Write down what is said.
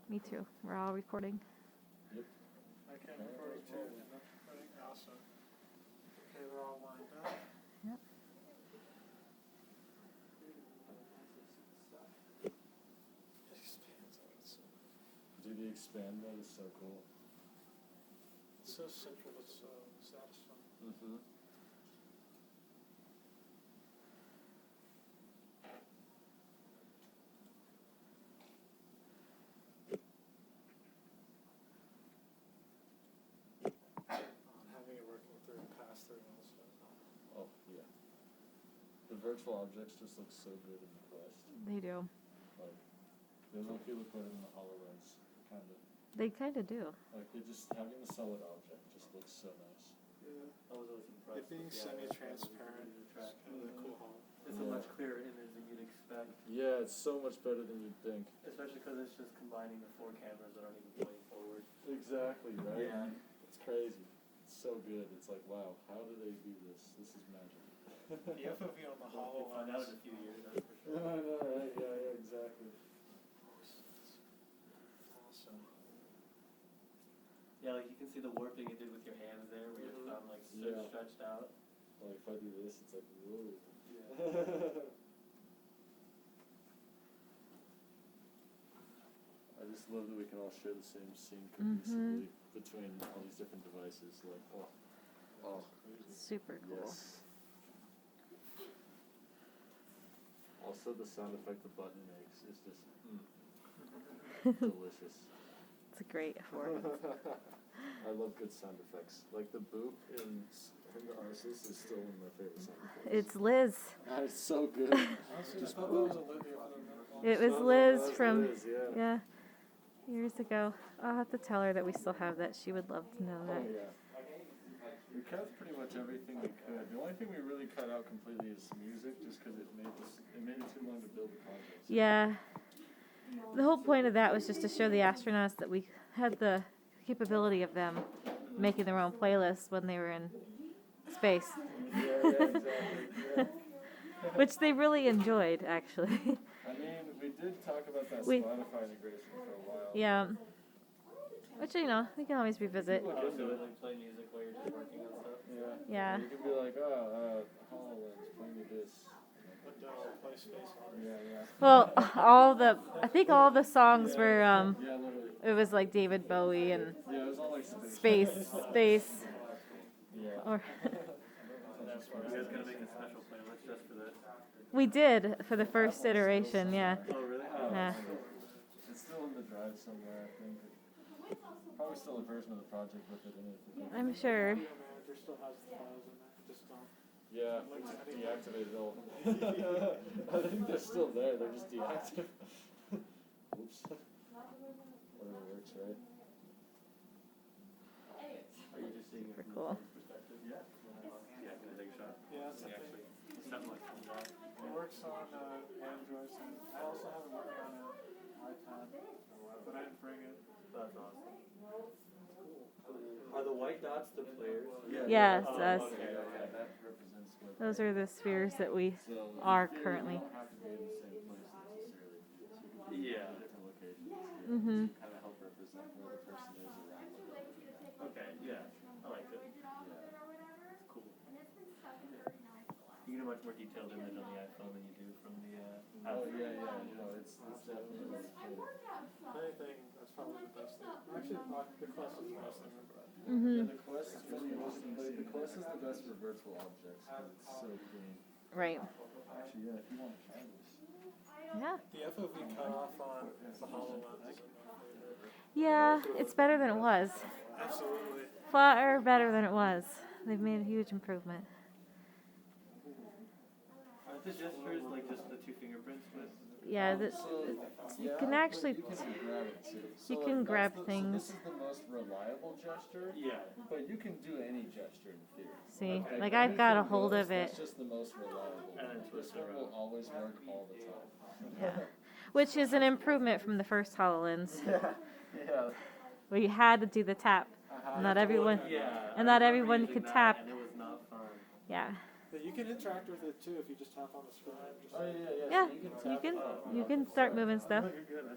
Me too. We're all recording. Yep. I can record too. Awesome. Okay, we're all lined up. Yep. Do the expand mode is so cool. It's so simple, but so satisfying. Mm-hmm. Having it working through and pass through and stuff. Oh, yeah. The virtual objects just look so good in the Quest. They do. Like, they look better than the HoloLens, kind of. They kind of do. Like, they just, having the solid object just looks so nice. Yeah. I was always impressed. It being semi-transparent is kind of the cool hall. It's a much clearer image than you'd expect. Yeah, it's so much better than you'd think. Especially because it's just combining the 4 cameras that aren't even pointing forward. Exactly, right? Yeah. It's crazy. It's so good. It's like, wow, how do they do this? This is magic. The FOV on the We'll find out in a few years, that's for sure. I know, right? Yeah, exactly. Awesome. Yeah, like you can see the warping it did with your hands there, where your thumb like Yeah. stretched out. Like, if I do this, it's like, whoa. Yeah. I just love that we can all share the same scene cohesively between all these different devices. Like, oh, Super cool. yes. Also, the sound effect the button makes is just delicious. It's a great horn. I love good sound effects. Like the boop in the Arceus is still one of my favorite sound effects. It's Liz. It's so good. Honestly, I thought that was Olivia for the It was Oh, Liz that's from Liz, yeah. years ago. I'll have to tell her that we still have that. She would love to know Oh that. yeah. We cut pretty much everything we could. The only thing we really cut out completely is music, just because it made it too long to build the content. Yeah. The whole point of that was just to show the astronauts that we had the capability of them making their own playlists when they were in space. Yeah, exactly. Yeah. Which they really enjoyed, actually. I mean, we did talk about that We- Spotify integration for a while. Yeah. Which, we can always revisit. Oh, so like play music while you're just working on stuff. Yeah. Yeah. You can be like, HoloLens, play me this. But play space on Yeah, yeah. Well, I think all the songs were, Yeah, literally. it was like David Bowie and Yeah, it was all like space. Yeah. Or That's why you guys gonna make a special playlist just for this. we did for the first iteration, yeah. Oh really? Yeah. It's still in the drive somewhere, I think. Probably still a version of the project with it in it. I'm sure. Video manager still has the files in there. Just don't. Yeah, deactivated all. I think they're still there, they're just deactivated. Oops. Whatever works, right? Are you just seeing it Super from cool. the phone's perspective? Yeah. Yeah, can I take a shot? Yeah, that's Can you something. actually satellite phone drive? It works on Androids, and I also have it working on an iPad, but I didn't bring it. That's awesome. Are the white dots the players? Yes, Oh, us. okay, okay. That represents what. Those are the spheres that we So, are in theory, currently. You don't have to be in the same place necessarily. So you can be Yeah. in different locations. Mhm. To kind of help represent where the person is around them. Okay, yeah. I like it. Yeah. It's cool. You get a much more detailed image on the iPhone than you do from the Oh yeah, you know, it's definitely If anything, that's probably the best thing. Actually, the Quest is the best thing I've read. Yeah, Mhm. the Quest is really awesome. The Quest is the best for virtual objects because it's so clean. Right. Actually, yeah, if you want to try this. Yeah. The FOV cutoff on the HoloLens is my favorite. Yeah, it's better than it was. Absolutely. Far better than it was. They've made a huge improvement. Aren't the gestures like just the 2 fingerprints with? Yeah, you can actually You can grab it too. So, you can grab So things. this is the most reliable gesture. Yeah. But you can do any gesture in theory. See, Okay, like I've got a anything hold goes, of it. That's just the most reliable. And then This twist one will around. always work all the time. Yeah. Which is an improvement from the first HoloLens, Yeah. where you had to do the tap. Not everyone. Yeah. And I not remember everyone using could that, tap. And it was not fun. Yeah. But you can interact with it too if you just tap on the screen. Just Oh yeah, Yeah. So you can You tap can on- you can start moving stuff. Oh, you're good. I just